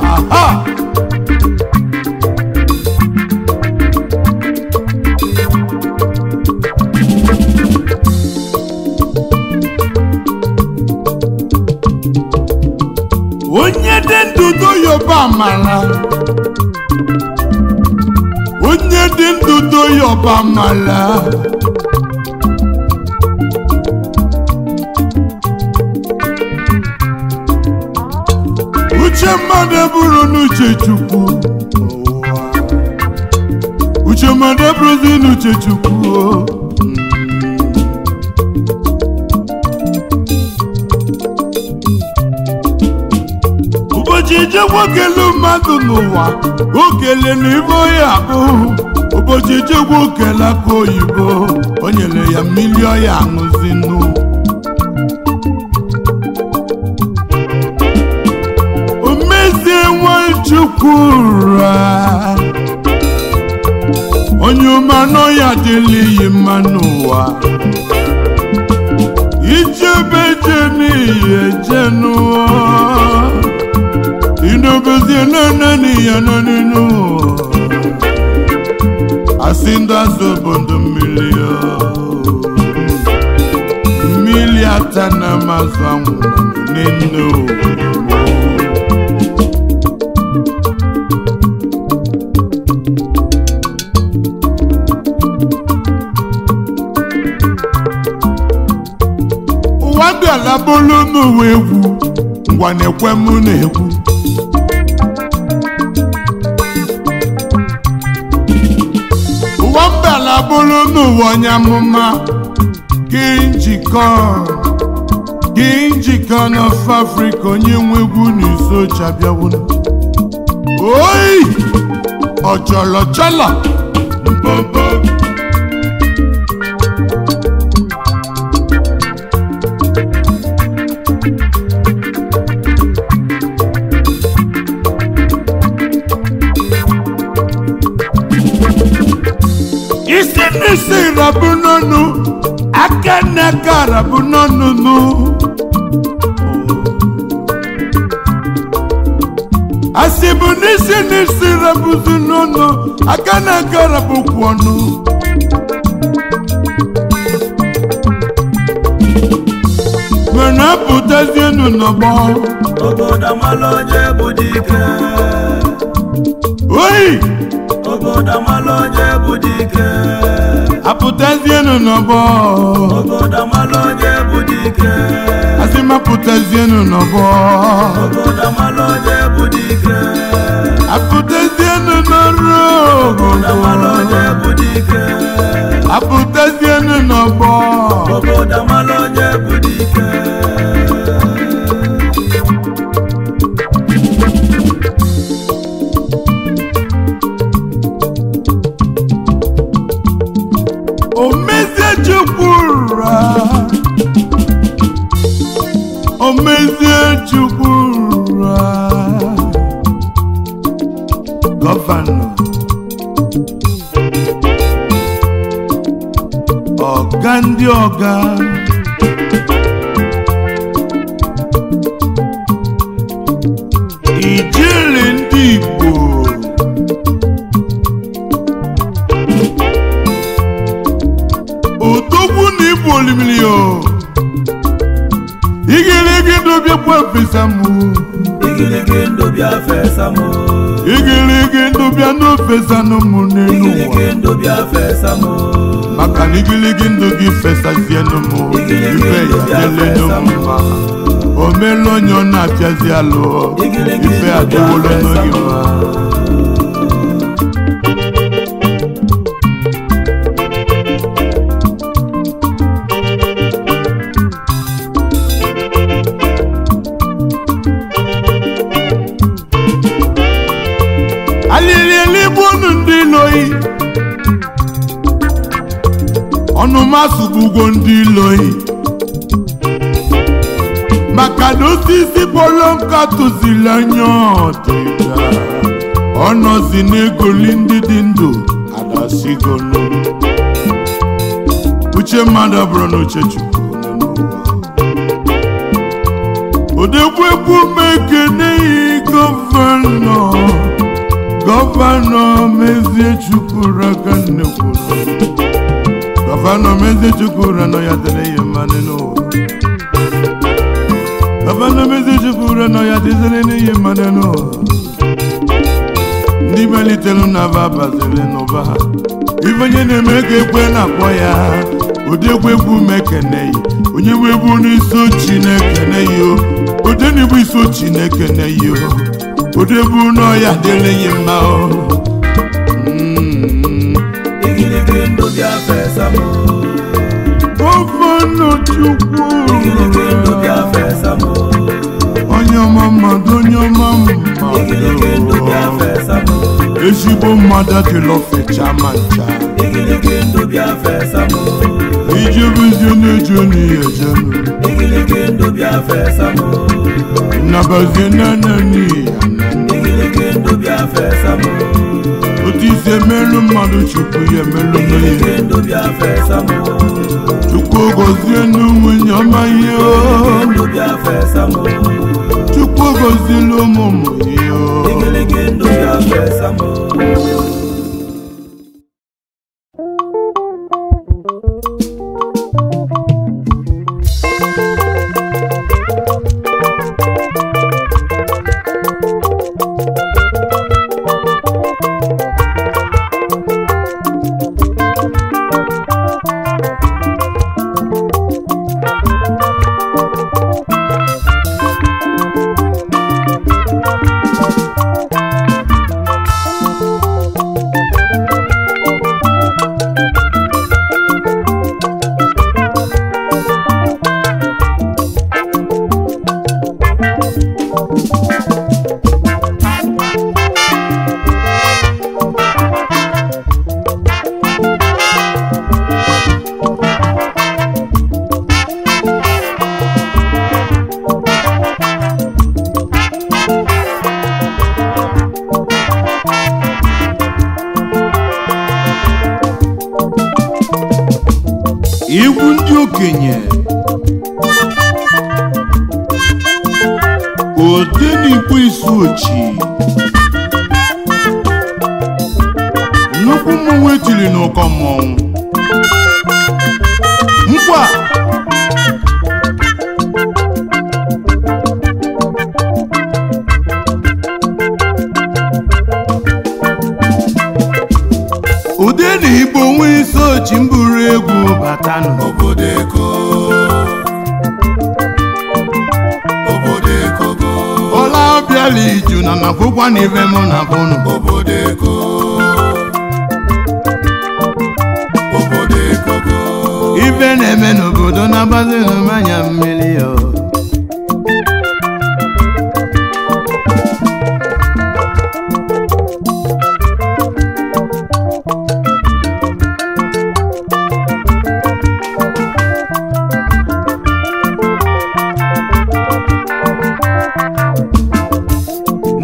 aha onye dị ndụdụ yoba amala onye dị ndụdụ yoba amala uche mmadụ bụrụ n'uche Chukwu uche mmadụ bụrụzi n'uche Chukwu ụbọchị nwoke mmadụ n'ụwa okele n'ibe ya bụ ụbọchị ijegwa okele aka oyibo o nyere ya mmiri ọya aṅụzi nnu o mezie Nwachukwu ra onye ụmanụ ya dịla iyi mma n'ụwa ijebe je n'ihi eje n'ụwa inogozie nanani ya naninu asinda zobondo mmiri atana mazwangu neno uwabi alabolo n'uwe egwu ngwa na-ekwe mụ na-egwu wambala bụrụ n'ụwa onye amụma gị njikọ n'ofe Afrịka onye nwe egwu n'izu chabịawụrụ oyi ọchọlọchọlọ mbọmbọ isi rabu n'ọnụ aka n'aka rabu n'ọnụ asị bụ n'isi rabuzi n'ọnụ aka n'aka rabukwu ọnụ mana apụtazienu n'ọgbọ obodo mala onye bụ dike oyi obodo mala onye bụ dike apụtazienu n'ọgbọ obodo mala onye bụ dike asị m apụtazienu n'ọgbọ obodo mala onye bụ dike apụtazienu n'ọrụ obodo mala onye bụ dike apụtazienu n'ọgbọ obodo mala onye bụ dike omezie Chukwu ra gọvanọ ọga ndị ọga ijele ndị Igbo odogwu na Igbo olimiri o igirigi ndobia kwa fesamu igirigi ndobia fesamu igirigi ndobia no fesanu munenu igirigi ndobia fesamu maka igirigi ndogi fesasienu mu ife ya delenu mu omelonyo na fiazi alo ife adewolo no yima ọnụ masụbugo ndị iloyi maka maka na osisi bolonka tụziri anya ọdịda ọ nọzi n'egoli ndị dị ndụ adasigolo uche mmadụ bụrụ na uche Chukwu odegwu egwu mekene gọvanọ Mezie Chukwuraka nnekwuru gọvanọ Mezie Chukwuraka nọ ya dịrị ihe mmanụ n'ụwa gọvanọ Mezie Chukwuraka nọ ya dịrị n'ihe mmanụ n'ụwa ndị melitere n'aba baziri n'ụba ha ife onye na-eme ka ekwe na-akpọ ya odegwu egwu mekene onye nwe egwu n'isi Chineke na-eyi odenigbu isi Chineke na-eyi odegwu n'ọya dịrị ya mma gọvanọ Chukwu onye ọma mmadụ onye ọma mmadụ ezigbo mmadụ adịla ofecha ma ncha ijebezie na-eje n'ihe ejenu nabazie nana n'ihe otu isi emelu mmadụ Chukwu ya emelu n'ihe Chukwu gozie n'ụmụnye ọma ihe Chukwu gozielu ụmụmụ ihe Iwu ndị okenye odenigbo isi ochi nnukwu mmọnwụ etiri n'ụkọ mmọnwụ nkwa odenigbo nwe isi ochi mburu egwu bata n'obodo Eko ọla ọbịala iju na nakwụkwa n'ife mụ na bụnụ obodo Eko ife na-eme n'obodo na-agbazi n'anya mmiri ya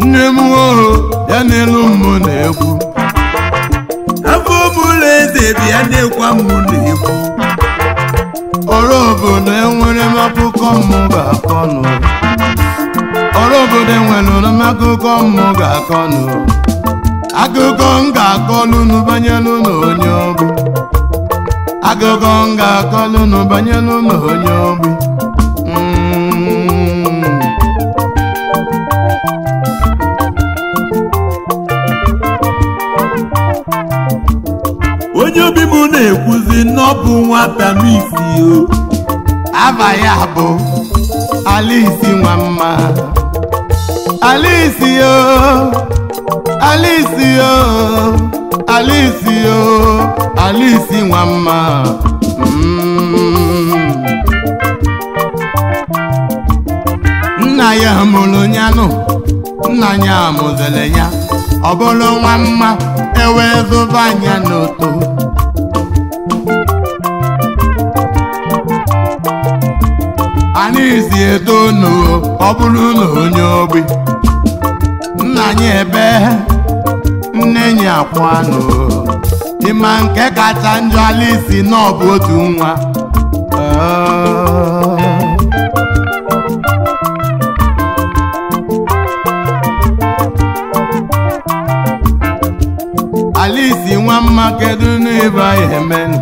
nne m ya n'elu mmụ na-egwu afọ mụlụ eze bịa na-ekwa mmụ na-egwu ọrụ obodo enwere m akụkọ mmụ ga-akọnụ ọrụ obodo enwere m akụkọ mmụ ga-akọnụ akụkọ m ga-akọlụ unu banyelu n'onye ogbi akụkọ m ga-akọlụ unu banyelu n'onye ogbi onye obi m na-ekwuzi n'ọbụ nwata m isi aba ya bụ Alice Nwamma Alice Alice Nwamma nna ya mụrụ nyanụ nna ya mụzere ya ọ bụrụ Nwamma ewe zụba anya n'oto Alisi etonu ọ bụrụ na onye ogbi nna anyị ebe nne enyi akwanụ ịma nke kacha njọ Alisi na ọ bụ otu nwa Alisi nwa mma kedu n'ebe anyị emenụ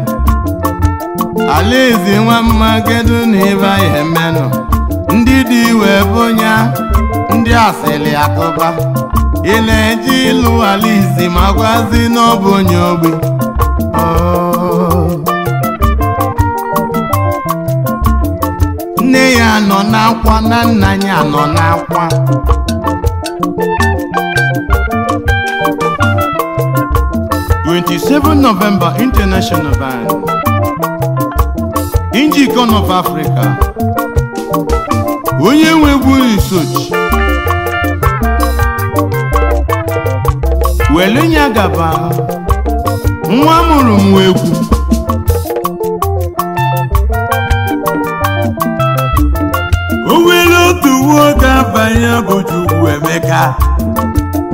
Alisi nwa mma kedu n'ebe anyị emenụ ndị dị iwe bonya ndị asịrị akụba ị na-eji ịlụ Alisi ma gwazi na ọ bụ onye ogbi nne ya nọ n'akwa na nna ya nọ n'akwa 27 November International Band Njikọ of Africa onye nwe egwu Isochi welenye gaba nwa mụrụ m egwu o nwere otu nwoke abanye bụ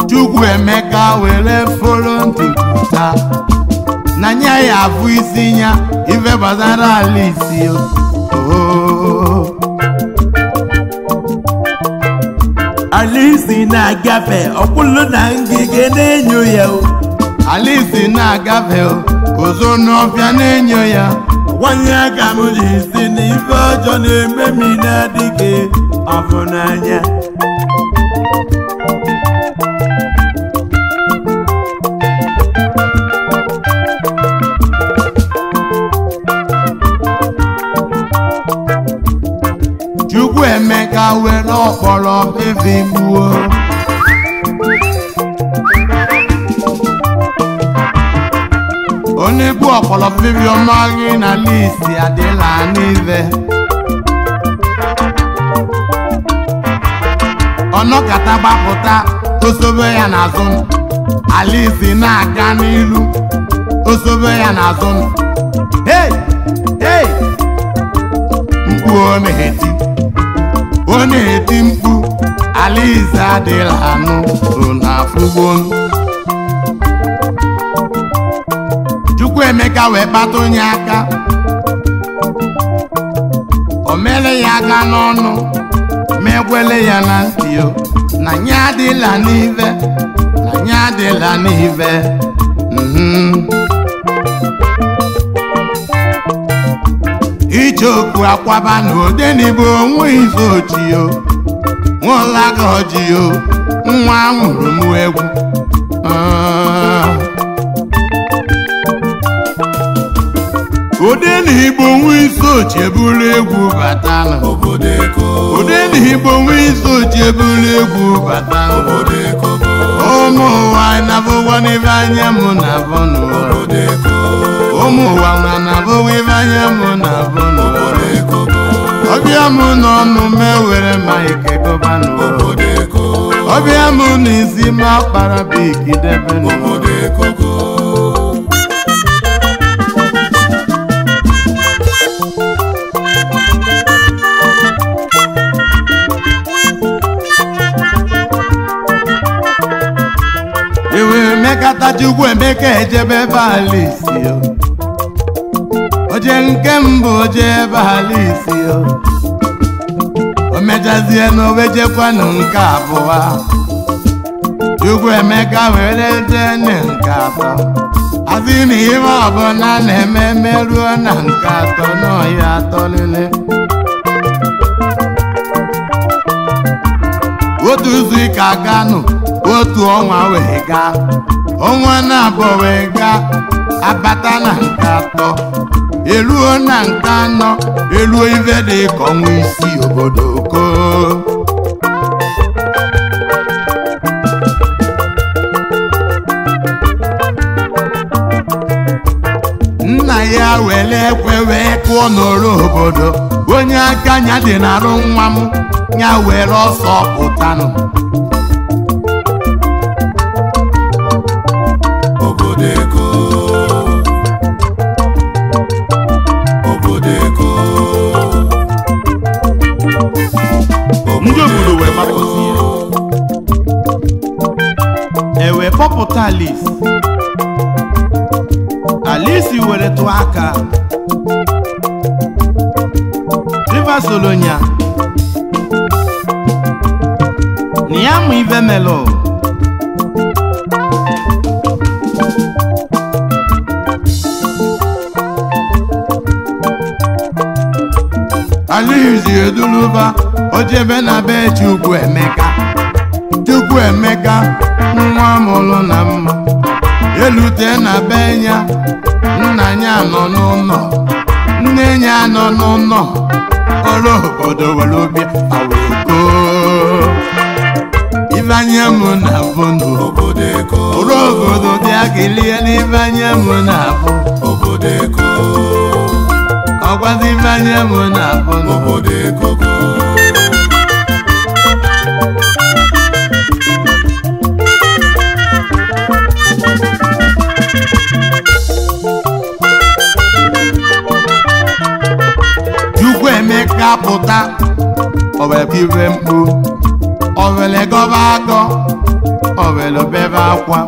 Chukwuemeka were fọrọ ntụpụta na nya ya afụ isi ya ife gbasara Alisi Alisi na-agafe ọkwụlụ na ngige na-enyo ya Alisi na-agafe ozo n'ọfịa na-enyo ya nwanyị aka m ji si na ife ọjọọ na-eme m na-adịghị ọfụ n'anya Chukwuemeka were ọkpọrọ ebe gbuo onye gbu ọkpọrọ bebi ọmaghị na Alisi adịla n'ive ọnọkata gbapụta osobe ya n'azụ Alisi na-aga n'ilu osobe ya n'azụ hey hey mkpu ọ na-eti mkpu Alisi adịla anụ na afụgbonu Chukwuemeka wee kpata onye aka o mere ya aka n'ọnụ ma ekwele ya na ntị na nya adịla n'ive Ichoku akwaba na Odenigbo onwe Isochi Nwolagoji nwa mụrụ m egwu Odenigbo onwe Isochi eburu egwu bata Odenigbo onwe Isochi eburu egwu bata ụmụ ụwa na-abụwa n'ibe anya mụ na-abụ n'ụwa ụmụ ụwa na-abụwa ibe anya mụ na-abụ n'ụwa ọbịa mụ n'ọnụ mewere ma ike gọba n'ụwa ọbịa mụ n'isi ma kpara biki debe n'ụwa mekata Chukwuemeka ejebe ebe Alisi oje nke mbụ oje ebe Alisi o mechazie na owejekwanụ nke abụọ Chukwuemeka were jene nke atọ asị na ihe ọbụla na-eme meruo na nke atọ n'ọhịa atọ lele otu izu ike aganụ otu ọnwa wee gaa ọnwa na-abụọ wee gaa abata na nke atọ eruo na nke anọ eruo ife dị ka ọnwa isi obodo ko nna ya were ekwe wee kụọ n'oro obodo onye aka nya dị n'arụ nwa m ya were ọsọ pụtanụ na-akpọta Alice were tụọ aka River Solonya na ya mụ ive melo Alice eduluba ojebe na be Chukwuemeka nwa mụlụ na mma elute na be ya nna ya nọ n'ụlọ nne ya nọ n'ụlọ ọrụ obodo were obi awego Ivanye mụ na bụ ọrụ obodo dị akilie n'Ivanye mụ na bụ ọgwazi Ivanye mụ na bụ Chukwuemeka pụta owere mkpu owere gọba agọ owere bebe akwa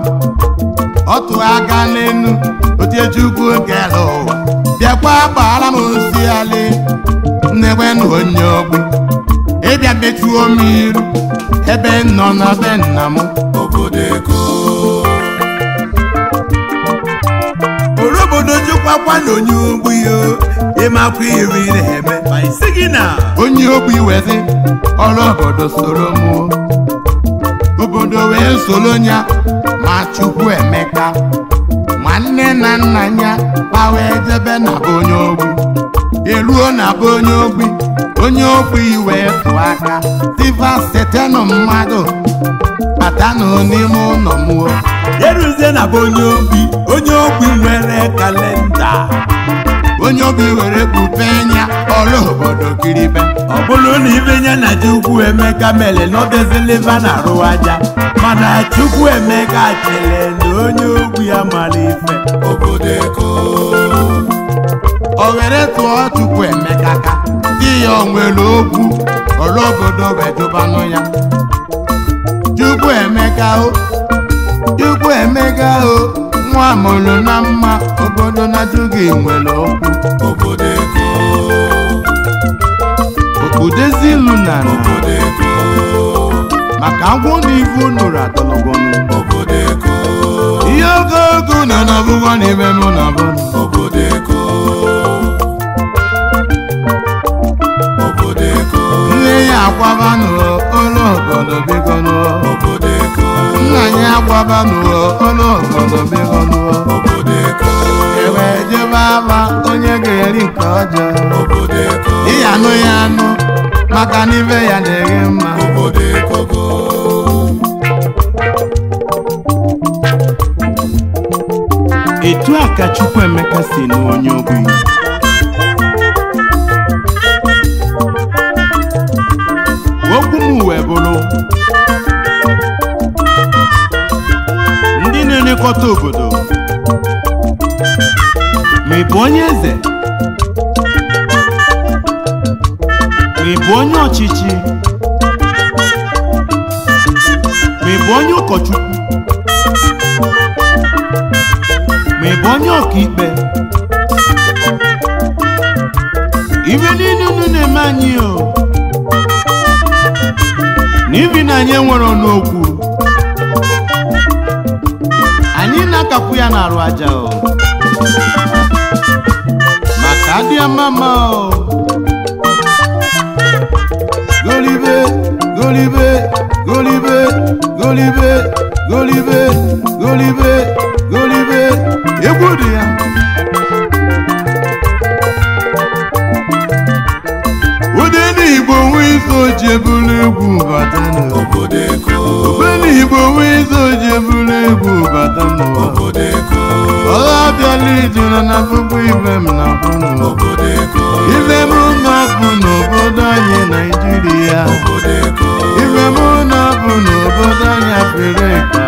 otu aka n'enu otie Chukwu kere ụwa bịakwa gbara m osiali nnekwenụ onye ogbi ịbịa mechuo m iru ebe nọ na be nna m obodo jikwakwa na onye ogbi ịmakwa iri na-eme ma isi gị na onye ogbi wezi ọrụ obodo soro m obodo wee soro ya ma Chukwuemeka nwanne na nna ya gbawa ejebe na be onye ogbi eruo na be onye ogbi wee tụọ aka tiva setenụ mmadụ batanụ n'ime ụlọ m eruzie na be onye ogbi nwere kalenda onye ogbi were kpupe nya ọrụ obodo kiribe ọ bụrụ na ibe nya na Chukwuemeka mere n'odeziliva na arụ aja mana Chukwuemeka chere na onye ogbi ya mara ife o were tụọ Chukwuemeka ka di ya onwere okwu ọrụ obodo wee jụbanụ ya Chukwuemeka nwa mụrụ na mma obodo na Chukwugi nwere okwu okpudezi ilu na maka agwọ na ivu nụrụ atọlọgọnụ ihe ogogo nọ n'ọbụgwọ n'ime mụ na bụ nne ya akwabanụ ụlọ obodo bigonu nna ya akwabanụ ụlọ obodo bigonu ewe jebe aba onye ga-eri nke ọjọọ ịya anụ ya anụ maka n'ibe ya na-eghe mma etu a ka Chukwuemeka si n'onye ogbi okwu m wee bụrụ ndị na-elekọta obodo ma ị bụ onye eze ma ị bụ onye ọchịchị ma ị bụ onye ụkọchukwu ma ị bụ onye ọkaikpe ibe niile unu na-eme anyị n'ibi na anyị enwere ọnụokwu anyị na-akapụ ya n'arụ aja maka adị mama golibe golibe golibe golibe golibe golibe golibe egwu dị ya ụdị n'Igbo nwe ife oji ebulu egwu bata n'obodo Igbo nwe ife oji ebulu egwu bata n'obodo ọla abịala ijuru na puku ibe m na bụ ibe m na-apụ n'obodo anyị Naịjirịa ibe m na-apụ n'obodo anyị Afrịka